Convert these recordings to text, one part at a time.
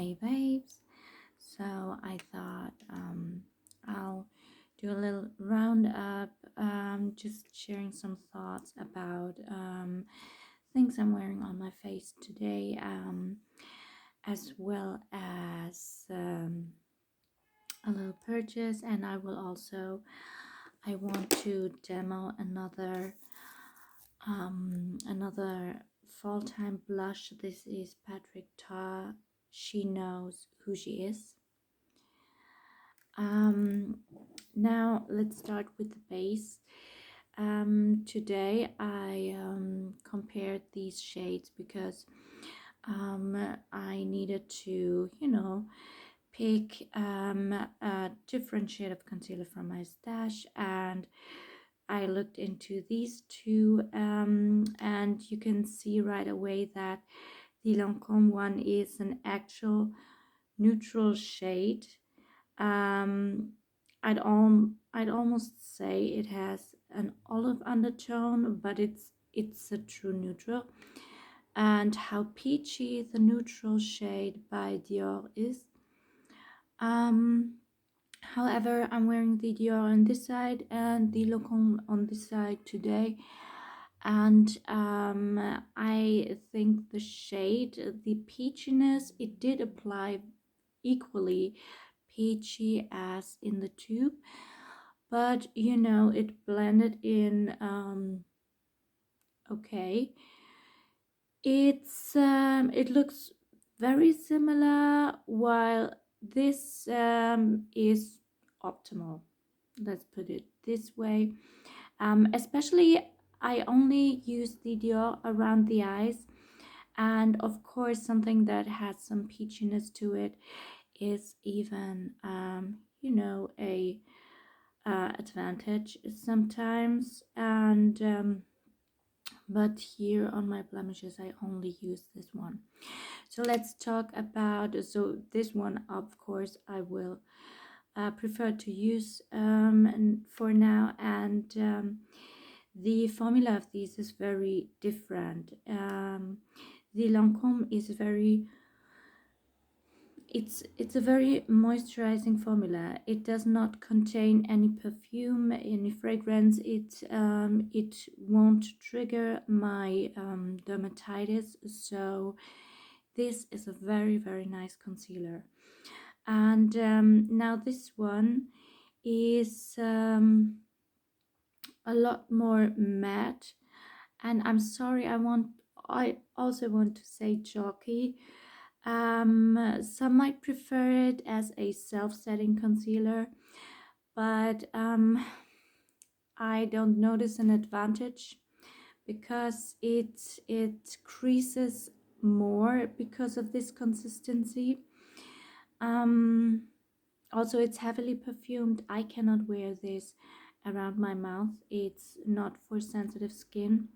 Hey babes, so I thought I'll do a little roundup, just sharing some thoughts about things I'm wearing on my face today, as well as a little purchase, and I want to demo another fall time blush. This is Patrick Ta. She Knows Who She Is. Now let's start with the base. Today I compared these shades because I needed to, pick a different shade of concealer from my stash, and I looked into these two, and you can see right away that the Lancome one is an actual neutral shade. I'd almost say it has an olive undertone, but it's a true neutral. And how peachy the neutral shade by Dior is. However, I'm wearing the Dior on this side and the Lancome on this side today, and I think the shade, the peachiness, it did apply equally peachy as in the tube, but it blended in okay. It looks very similar, while this is optimal, let's put it this way. Especially I only use the Dior around the eyes, and of course something that has some peachiness to it is even a advantage sometimes. And but here on my blemishes I only use this one. So let's talk about, so this one of course I will prefer to use for now, and the formula of these is very different. The Lancome is it's a very moisturizing formula. It does not contain any perfume, any fragrance. It won't trigger my dermatitis, so this is a very nice concealer. And now this one is a lot more matte, and I'm sorry, I also want to say chalky. Some might prefer it as a self-setting concealer, but I don't notice an advantage because it creases more because of this consistency. Also, it's heavily perfumed. I cannot wear this around my mouth. It's not for sensitive skin.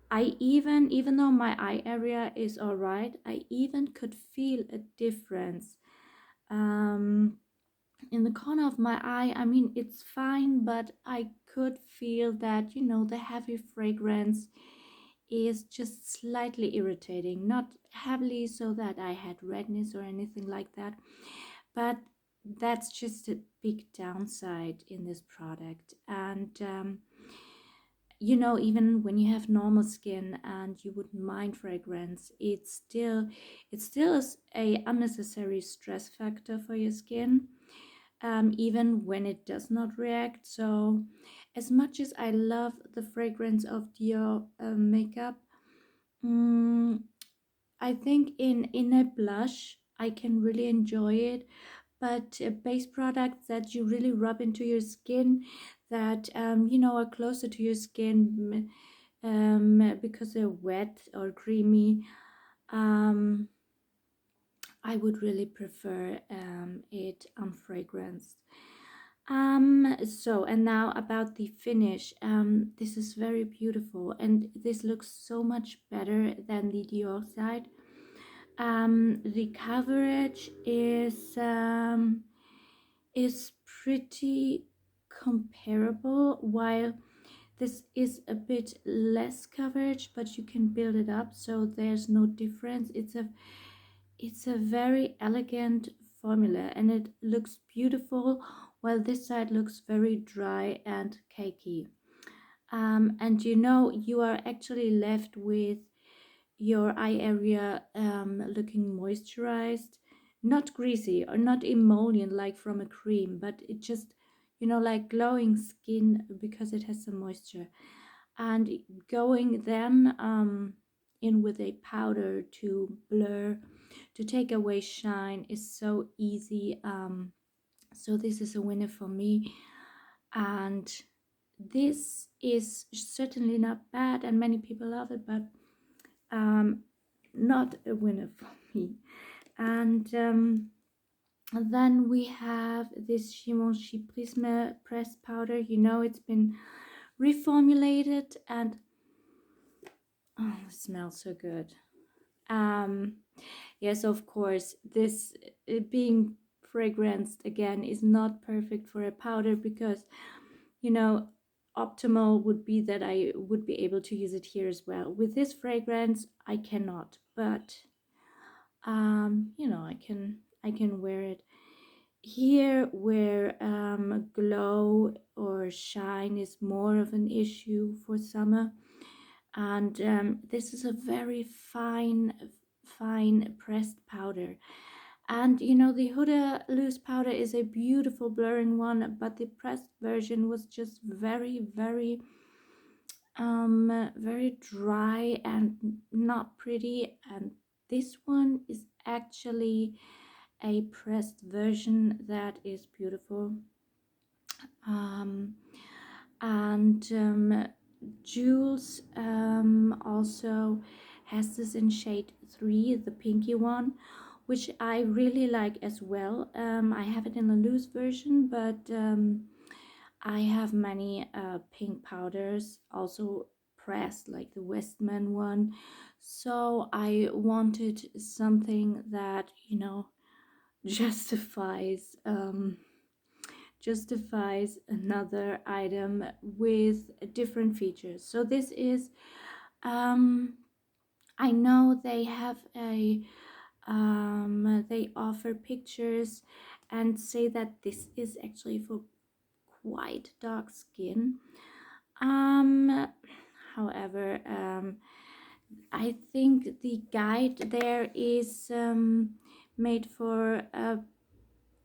I even though my eye area is all right, I even could feel a difference in the corner of my eye. I mean, it's fine, but I could feel that, the heavy fragrance is just slightly irritating, not heavily so that I had redness or anything like that, but that's just a big downside in this product. And even when you have normal skin and you wouldn't mind fragrance, it still is a unnecessary stress factor for your skin, even when it does not react. So as much as I love the fragrance of Dior makeup, I think in a blush I can really enjoy it, but base products that you really rub into your skin, that are closer to your skin because they're wet or creamy, I would really prefer it unfragranced. So, and now about the finish. This is very beautiful, and this looks so much better than the Dior side. The coverage is pretty comparable, while this is a bit less coverage, but you can build it up, so there's no difference. it's a very elegant formula and it looks beautiful, while this side looks very dry and cakey. And you know, you are actually left with your eye area looking moisturized, not greasy or not emollient like from a cream, but it just, you know, like glowing skin because it has some moisture. And going then in with a powder to blur, to take away shine is so easy. So this is a winner for me. And this is certainly not bad and many people love it, but um, not a winner for me. And then we have this Givenchy Prisme pressed powder. You know, it's been reformulated and oh, it smells so good. Yes, of course, this being fragranced again is not perfect for a powder because, you know, optimal would be that I would be able to use it here as well. With this fragrance, I cannot, but you know, I can wear it here where glow or shine is more of an issue for summer. And this is a very fine pressed powder. And you know, the Huda loose powder is a beautiful blurring one, but the pressed version was just very dry and not pretty. And this one is actually a pressed version that is beautiful. um, and Jules also has this in shade 3, the pinky one, which I really like as well. I have it in a loose version, but I have many pink powders also pressed, like the Westman one. So I wanted something that, you know, justifies another item with different features. So this is I know they have a they offer pictures and say that this is actually for quite dark skin. um However, I think the guide there is made for a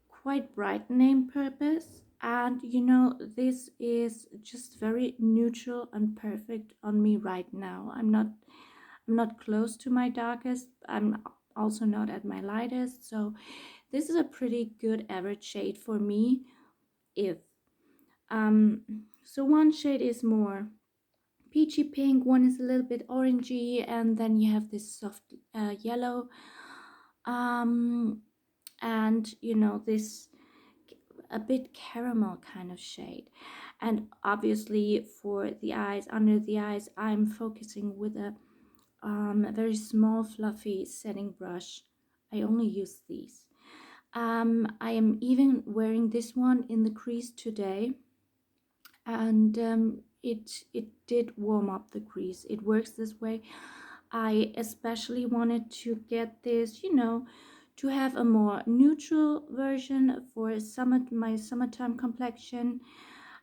quite brightening purpose, and you know, this is just very neutral and perfect on me right now. I'm not close to my darkest, I'm also not at my lightest, so this is a pretty good average shade for me. If um so one shade is more peachy pink, one is a little bit orangey, and then you have this soft yellow, um and you know, this a bit caramel kind of shade. And obviously for the eyes, under the eyes, I'm focusing with a very small fluffy setting brush. I only use these. I am even wearing this one in the crease today, and it did warm up the crease. It works this way. I especially wanted to get this, you know, to have a more neutral version for my summertime complexion.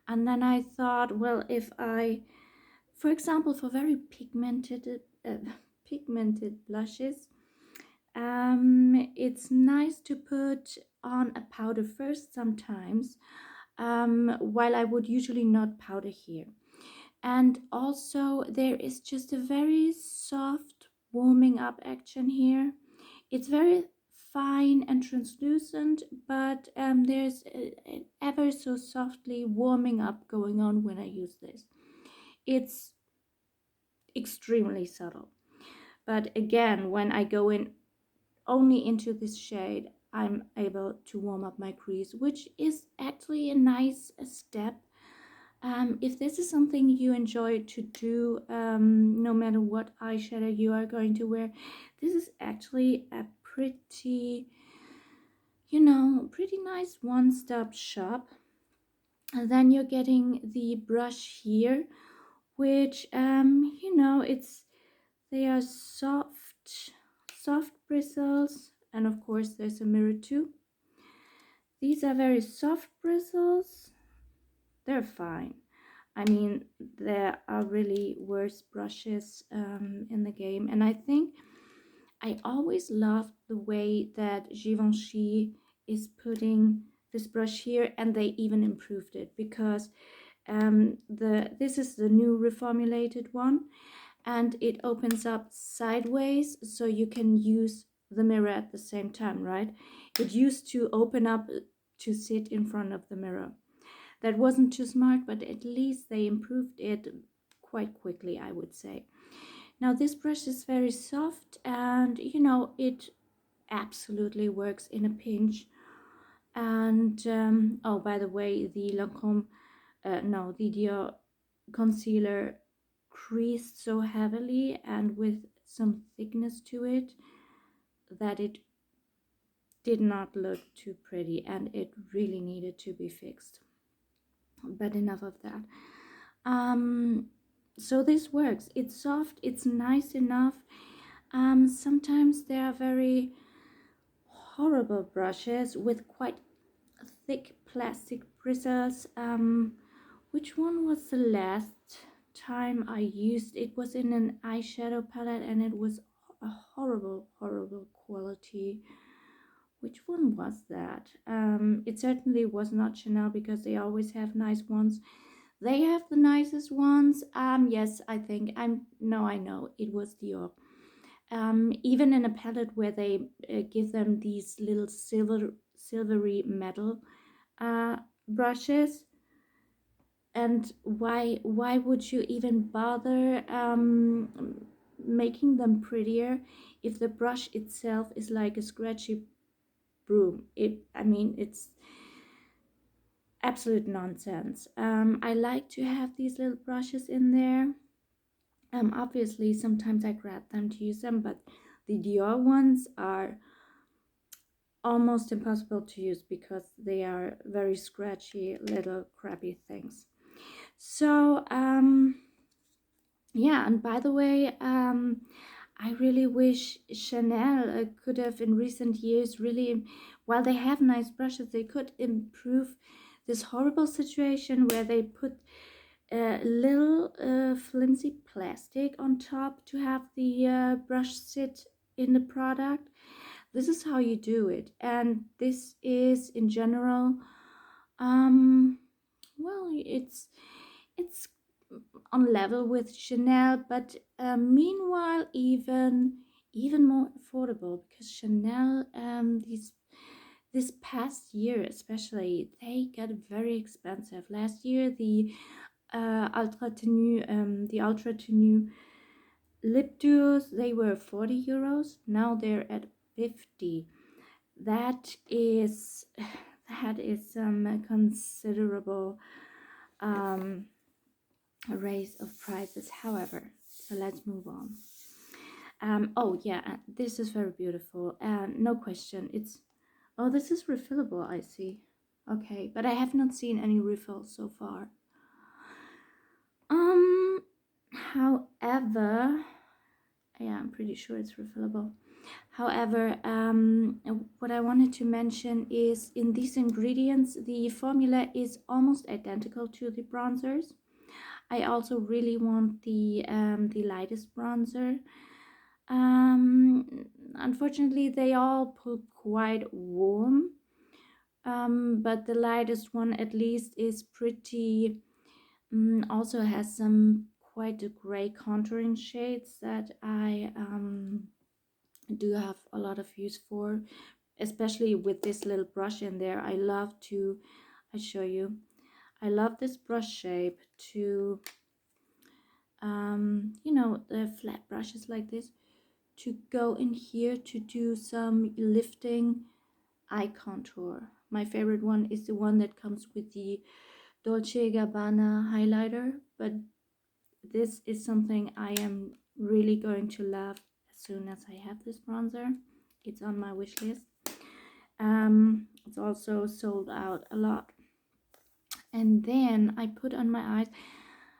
And then I thought, well, if I, for example, for very pigmented blushes, it's nice to put on a powder first sometimes, while I would usually not powder here. And also there is just a very soft warming up action here. It's very fine and translucent, but there's an ever so softly warming up going on when I use this. It's extremely subtle, but again, when I go in only into this shade, I'm able to warm up my crease, which is actually a nice step. If this is something you enjoy to do, no matter what eyeshadow you are going to wear, this is actually a pretty, you know, pretty nice one-stop shop. And then you're getting the brush here, which, you know, they are soft bristles, and of course there's a mirror too. These are very soft bristles. They're fine. I mean, there are really worse brushes in the game, and I think I always loved the way that Givenchy is putting this brush here, and they even improved it because this is the new reformulated one, and it opens up sideways so you can use the mirror at the same time, right? It used to open up to sit in front of the mirror. That wasn't too smart, but at least they improved it quite quickly, I would say. Now this brush is very soft, and you know, it absolutely works in a pinch. And oh, by the way, the Lancome the Dior concealer creased so heavily and with some thickness to it that it did not look too pretty, and it really needed to be fixed. But enough of that. So this works. It's soft, it's nice enough. Sometimes they are very horrible brushes with quite thick plastic bristles. Which one was the last time I used? It was in an eyeshadow palette, and it was a horrible quality. Which one was that? It certainly was not Chanel, because they always have nice ones. They have the nicest ones. Yes, I think I know it was Dior. Even in a palette where they give them these little silvery metal brushes. And why would you even bother making them prettier if the brush itself is like a scratchy broom? I mean, it's absolute nonsense. I like to have these little brushes in there. Obviously sometimes I grab them to use them, but the Dior ones are almost impossible to use because they are very scratchy little crappy things. So yeah, and by the way, I really wish Chanel could have in recent years really, while they have nice brushes, they could improve this horrible situation where they put a little flimsy plastic on top to have the brush sit in the product. This is how you do it, and this is in general, well, it's on level with Chanel, but meanwhile even more affordable, because Chanel this past year especially, they got very expensive. Last year the ultra tenue lip duos, they were 40 euros. Now they're at 50. That is some considerable raise of prices. However, so let's move on. Oh yeah, this is very beautiful, and no question, it's, oh, this is refillable, I see. Okay, but I have not seen any refills so far. However, yeah, I'm pretty sure it's refillable. However, what I wanted to mention is, in these ingredients, the formula is almost identical to the bronzers. I also really want the lightest bronzer. Unfortunately, they all pull quite warm, but the lightest one at least is pretty, also has some quite gray contouring shades that I do have a lot of use for, especially with this little brush in there. I show you, I love this brush shape to you know, the flat brushes like this, to go in here to do some lifting eye contour. My favorite one is the one that comes with the Dolce & Gabbana highlighter, but this is something I am really going to love as soon as I have this bronzer. It's on my wish list. It's also sold out a lot. And then I put on my eyes,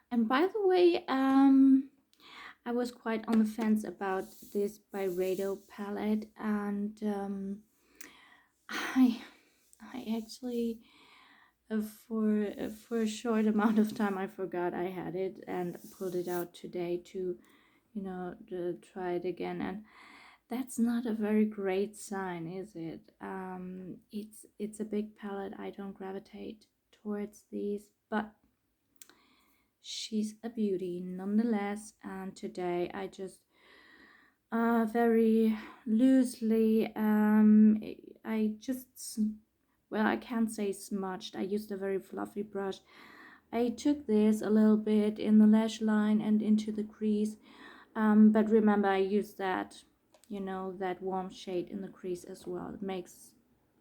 and by the way, I was quite on the fence about this Byredo palette, and I I actually for a short amount of time I forgot I had it and pulled it out today to to try it again, and that's not a very great sign, is it? It's a big palette. I don't gravitate towards these, but she's a beauty nonetheless. And today I just very loosely I just well, I can't say smudged. I used a very fluffy brush. I took this a little bit in the lash line and into the crease, but remember I used that, that warm shade in the crease as well. It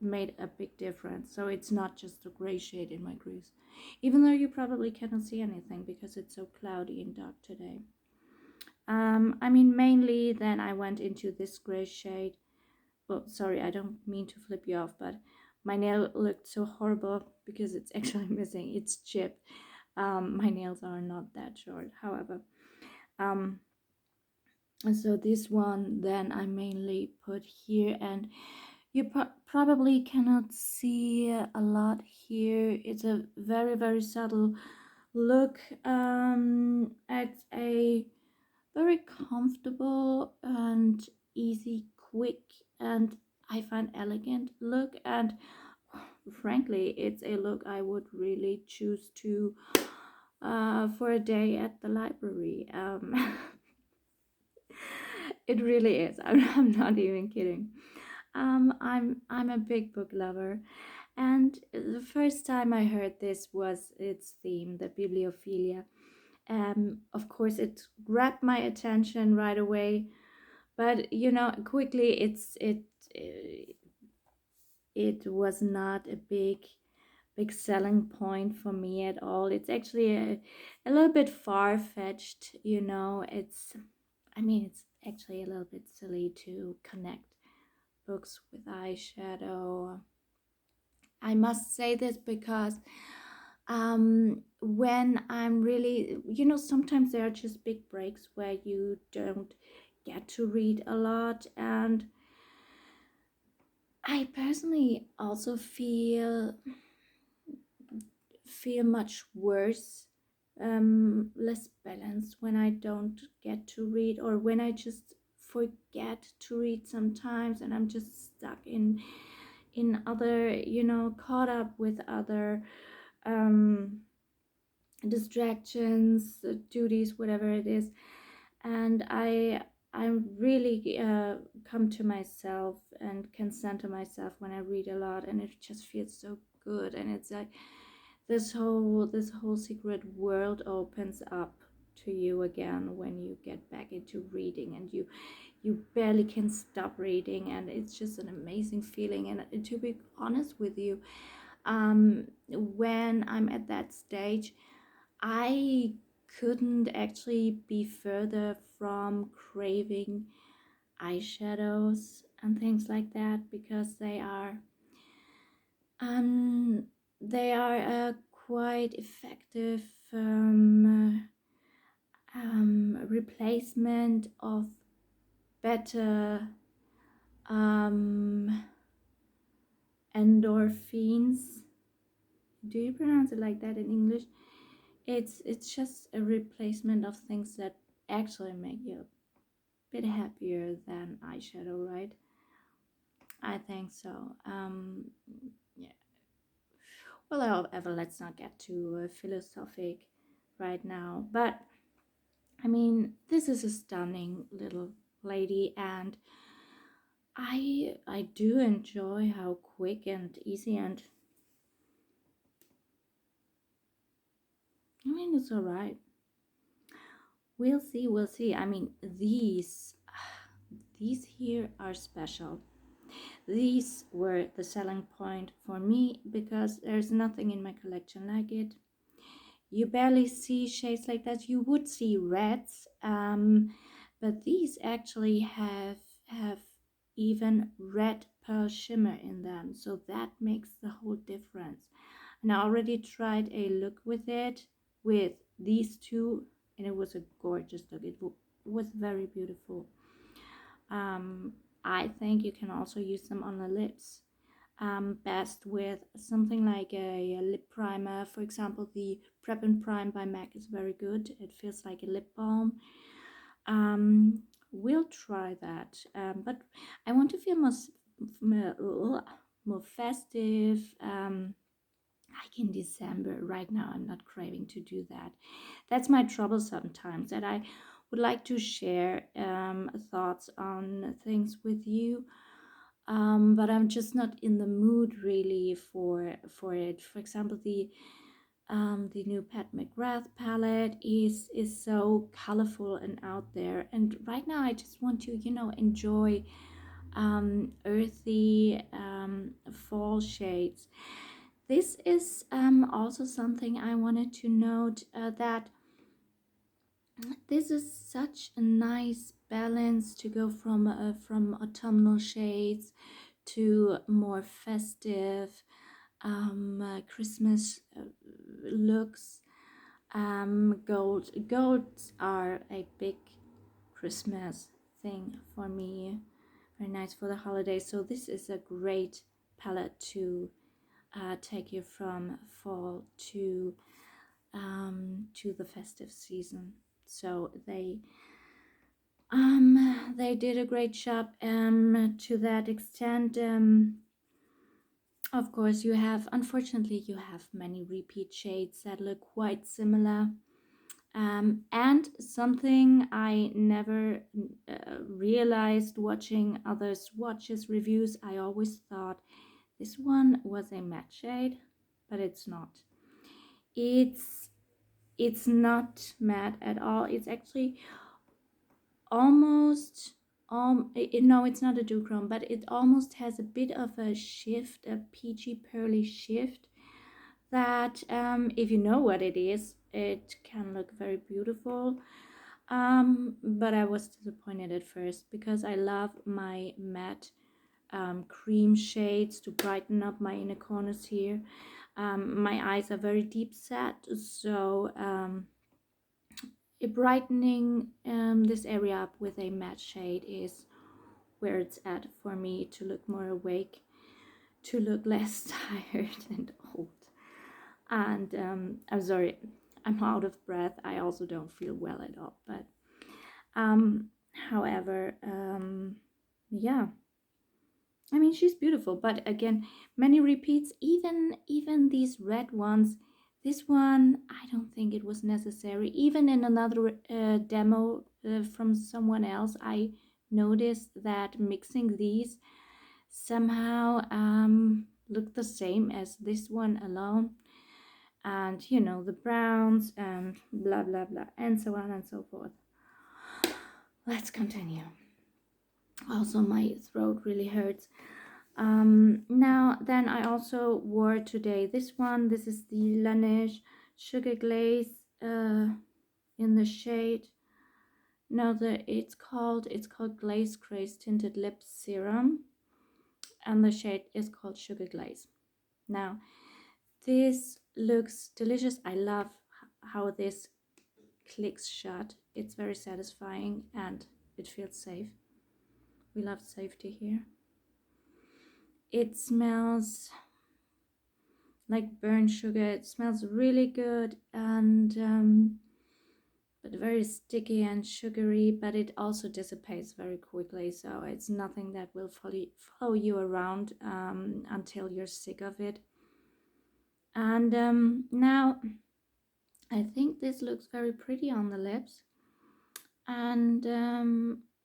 made a big difference. So it's not just a gray shade in my crease, even though you probably cannot see anything because it's so cloudy and dark today. I mean, mainly then I went into this gray shade. Well, sorry, I don't mean to flip you off, but my nail looked so horrible because it's actually missing. It's chipped. My nails are not that short, however. So this one then I mainly put here, and you probably cannot see a lot here. It's a very, very subtle look. It's a very comfortable and easy, quick, and I find elegant look, and frankly it's a look I would really choose to for a day at the library. It really is. I'm not even kidding. I'm a big book lover, and the first time I heard this was its theme, the Bibliophilia. Of course, it grabbed my attention right away, but quickly it was not a big selling point for me at all. It's actually a little bit far-fetched, it's actually a little bit silly to connect books with eyeshadow. I must say this because when I'm really, sometimes there are just big breaks where you don't get to read a lot, and I personally also feel much worse, less balanced when I don't get to read, or when I just forget to read sometimes, and I'm just stuck in other, caught up with other distractions, duties, whatever it is, and I really come to myself and can center myself when I read a lot, and it just feels so good, and it's like this whole secret world opens up to you again when you get back into reading, and you barely can stop reading, and it's just an amazing feeling. And to be honest with you, when I'm at that stage, I couldn't actually be further from craving eyeshadows and things like that, because um they are a quite effective replacement of better um endorphins. Do you pronounce it like that in English? It's just a replacement of things that actually make you a bit happier than eyeshadow, right? I think so. Yeah. Well, however, let's not get too philosophic right now. But I mean, this is a stunning little lady, and I do enjoy how quick and easy, and I mean, it's all right. We'll see, we'll see. I mean, these here are special. These were the selling point for me because there's nothing in my collection like it. You barely see shades like that. You would see reds, but these actually have even red pearl shimmer in them, so that makes the whole difference. And I already tried a look with it with these two, and it was a gorgeous look. It was very beautiful. I think you can also use them on the lips. Best with something like a lip primer. For example, the Prep and Prime by MAC is very good. It feels like a lip balm. We'll try that. But I want to feel more festive. Like in December. Right now, I'm not craving to do that. That's my trouble sometimes, that I would like to share thoughts on things with you. But I'm just not in the mood really for it. For example, the new Pat McGrath palette is so colorful and out there, and right now I just want to, you know, enjoy earthy fall shades. This is also something I wanted to note, that this is such a nice balance to go from autumnal shades to more festive Christmas looks. Golds are a big Christmas thing for me. Very nice for the holidays. So this is a great palette to take you from fall to the festive season. So they did a great job to that extent. Of course, unfortunately, you have many repeat shades that look quite similar. And something I never realized watching others' swatches reviews, I always thought this one was a matte shade, but it's not. It's not matte at all. It's actually almost no, it's not a duochrome, but it almost has a bit of a shift, a peachy pearly shift, that if you know what it is, it can look very beautiful. But I was disappointed at first because I love my matte cream shades to brighten up my inner corners here. My eyes are very deep set, so brightening this area up with a matte shade is where it's at for me, to look more awake, to look less tired and old. And I'm sorry, I'm out of breath. I also don't feel well at all. But however, yeah, I mean, she's beautiful. But again, many repeats. Even these red ones. This one, I don't think it was necessary. Even in another demo from someone else, I noticed that mixing these somehow looked the same as this one alone. And you know, the browns and blah blah blah, and so on and so forth. Let's continue. Also, my throat really hurts. Now then, I also wore today this one. This is the Laneige Sugar Glaze in the shade. No, it's called Glaze Craze Tinted Lip Serum, and the shade is called Sugar Glaze. Now, this looks delicious. I love how this clicks shut. It's very satisfying and it feels safe. We love safety here. It smells like burnt sugar. It smells really good, and but very sticky and sugary, but it also dissipates very quickly, so it's nothing that will follow you around until you're sick of it. And now I think this looks very pretty on the lips, and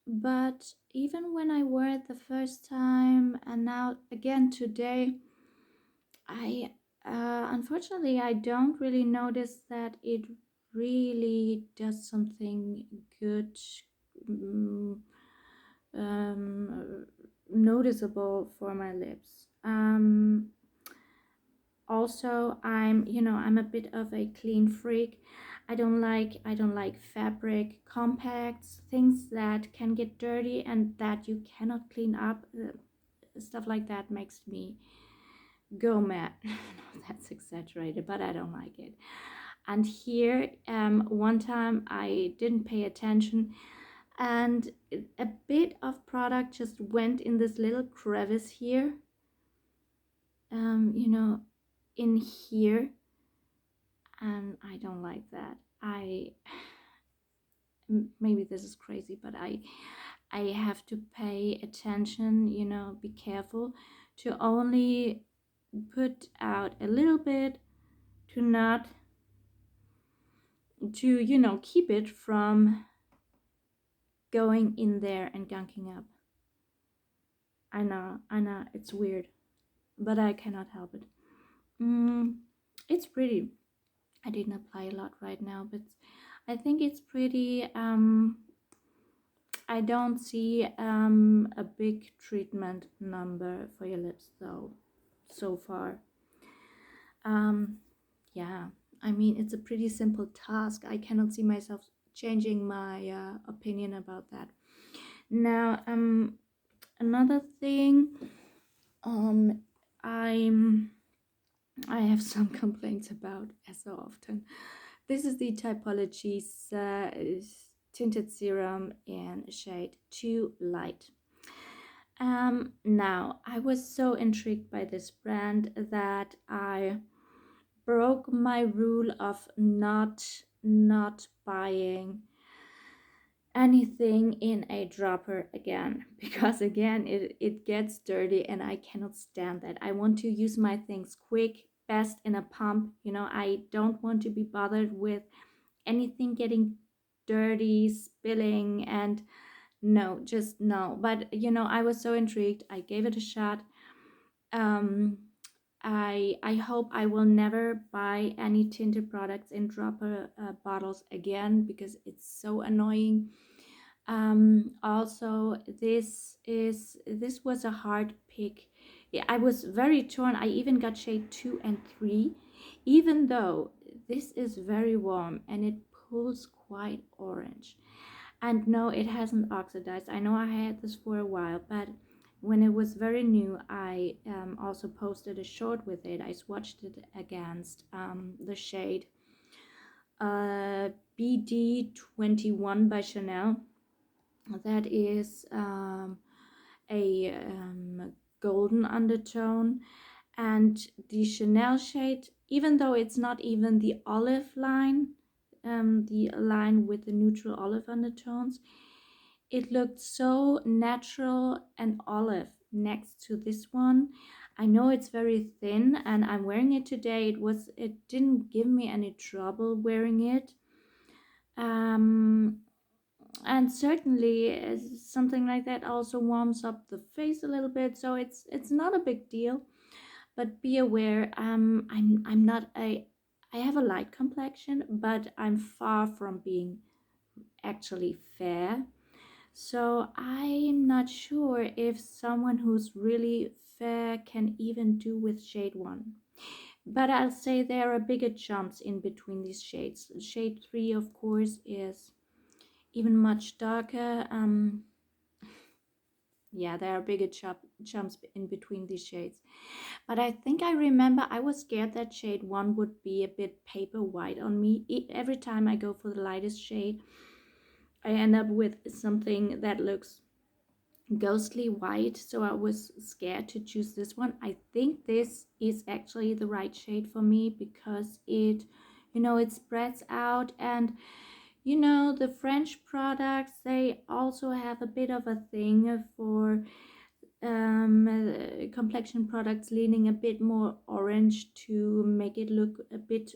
but even when I wore it the first time and now again today, I unfortunately I don't really notice that it really does something good, mm, noticeable for my lips. Also, I'm a bit of a clean freak. I don't like fabric compacts, things that can get dirty and that you cannot clean up. Stuff like that makes me go mad. No, that's exaggerated, but I don't like it. And here, one time I didn't pay attention and a bit of product just went in this little crevice here, you know, in here, and I don't like that. Maybe this is crazy, but I have to pay attention, you know, be careful to only put out a little bit, to not, to, you know, keep it from going in there and gunking up. I know, it's weird, but I cannot help it. It's pretty. I didn't apply a lot right now, but I think it's pretty. I don't see a big treatment number for your lips though, so far. Yeah, I mean, it's a pretty simple task. I cannot see myself changing my opinion about that. Now, another thing, um, I'm I have some complaints about, as so often. This is the Typology's tinted serum in shade Too Light. Now, I was so intrigued by this brand that I broke my rule of not buying anything in a dropper again, because again it gets dirty and I cannot stand that. I want to use my things quick, best in a pump, you know. I don't want to be bothered with anything getting dirty, spilling, and no, just no. But you know, I was so intrigued, I gave it a shot. um I hope I will never buy any tinted products in dropper bottles again, because it's so annoying. Also, this was a hard pick. Yeah, I was very torn. I even got shade 2 and 3, even though this is very warm and it pulls quite orange. And no, it hasn't oxidized. I know I had this for a while, but when it was very new, I also posted a short with it. I swatched it against the shade BD21 by Chanel. That is a golden undertone, and the Chanel shade, even though it's not even the olive line, the line with the neutral olive undertones, it looked so natural and olive next to this one. I know it's very thin and I'm wearing it today. It didn't give me any trouble wearing it. And certainly something like that also warms up the face a little bit, so it's not a big deal. But be aware, I'm not a I have a light complexion, but I'm far from being actually fair. So I'm not sure if someone who's really fair can even do with shade 1. But I'll say there are bigger jumps in between these shades. Shade 3, of course, is even much darker. Yeah, there are bigger jumps in between these shades. But I think I remember I was scared that shade 1 would be a bit paper white on me. Every time I go for the lightest shade, I end up with something that looks ghostly white, so I was scared to choose this one. I think this is actually the right shade for me, because it, you know, it spreads out. And you know, the French products, they also have a bit of a thing for complexion products leaning a bit more orange to make it look a bit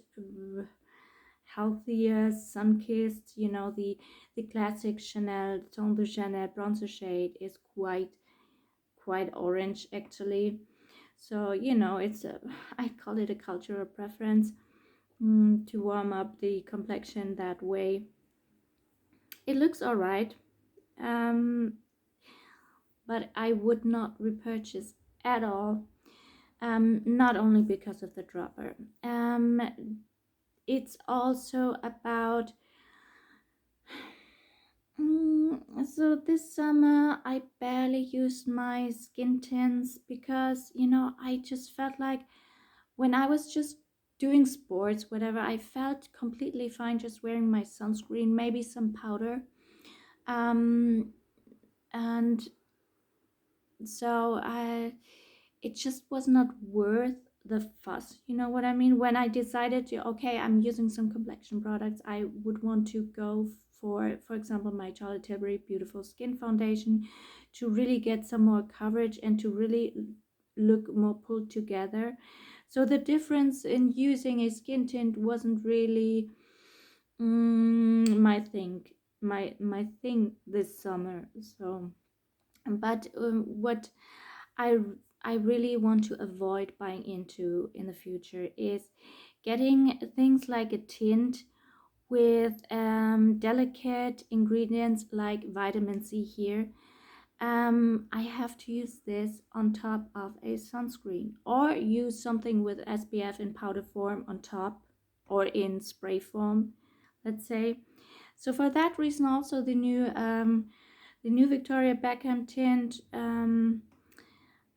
healthier, sun-kissed. You know, the classic Chanel Ton de Chanel bronzer shade is quite orange actually. So you know, it's a, I call it a cultural preference, to warm up the complexion that way. It looks alright, um, but I would not repurchase at all. Not only because of the dropper. It's also about. So this summer I barely used my skin tints, because you know, I just felt like when I was just doing sports, whatever, I felt completely fine just wearing my sunscreen, maybe some powder. And so it just was not worth the fuss, you know what I mean? When I decided to, okay, I'm using some complexion products, I would want to go for example, my Charlotte Tilbury Beautiful Skin Foundation, to really get some more coverage and to really look more pulled together. So the difference in using a skin tint wasn't really my thing this summer. So, but what I I really want to avoid buying into in the future is getting things like a tint with delicate ingredients like vitamin C here. I have to use this on top of a sunscreen, or use something with SPF in powder form on top, or in spray form, let's say. So for that reason, also the new Victoria Beckham tint,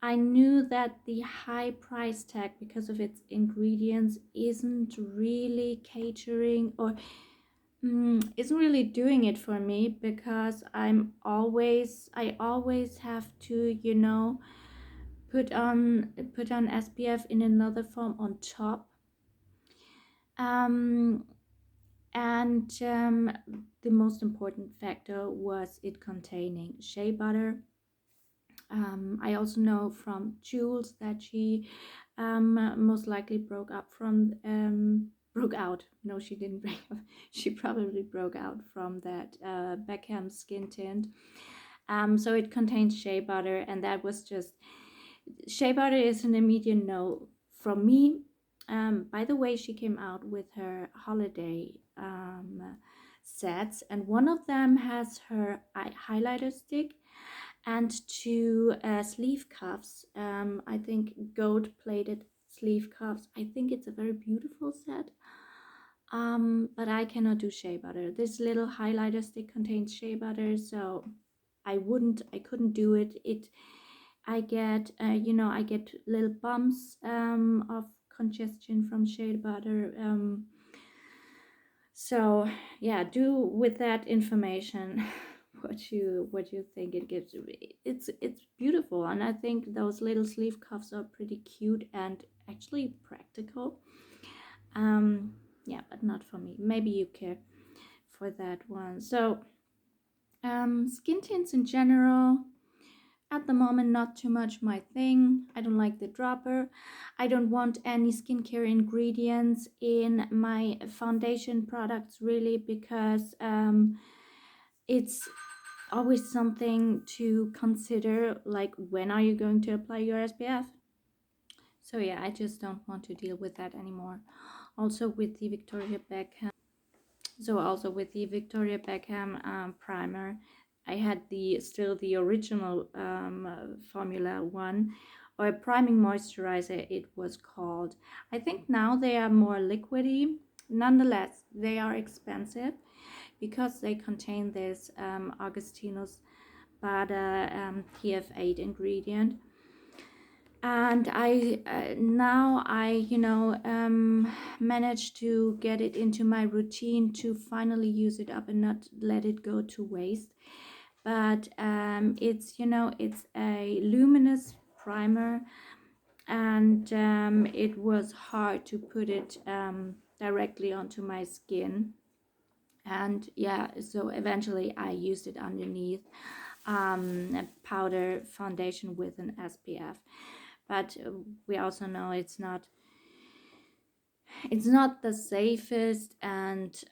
I knew that the high price tag, because of its ingredients, isn't really catering, or isn't really doing it for me, because I always have to, you know, put on SPF in another form on top. And the most important factor was it containing shea butter. I also know from Jules that she most likely broke out. No, she didn't break up. She probably broke out from that Beckham skin tint. So it contains shea butter, and that was just, shea butter is an immediate no from me. By the way, she came out with her holiday sets, and one of them has her highlighter stick and two sleeve cuffs. I think gold plated sleeve cuffs. I think it's a very beautiful set. But I cannot do shea butter. This little highlighter stick contains shea butter, so I couldn't do it. I get, I get little bumps of congestion from shea butter. So yeah, do with that information what you think it gives. It's beautiful, and I think those little sleeve cuffs are pretty cute and actually practical. Yeah, but not for me. Maybe you care for that one. So skin tints in general, at the moment, not too much my thing. I don't like the dropper. I don't want any skincare ingredients in my foundation products, really, because it's always something to consider, like, when are you going to apply your SPF? So yeah, I just don't want to deal with that anymore. Also with the Victoria Beckham primer, I had still the original formula one, or a priming moisturizer it was called. I think now they are more liquidy. Nonetheless, they are expensive because they contain this Augustinus Bader TF8 ingredient. And now I managed to get it into my routine to finally use it up and not let it go to waste. But it's it's a luminous primer, and it was hard to put it directly onto my skin. And yeah, so eventually I used it underneath a powder foundation with an SPF. But we also know it's not the safest, and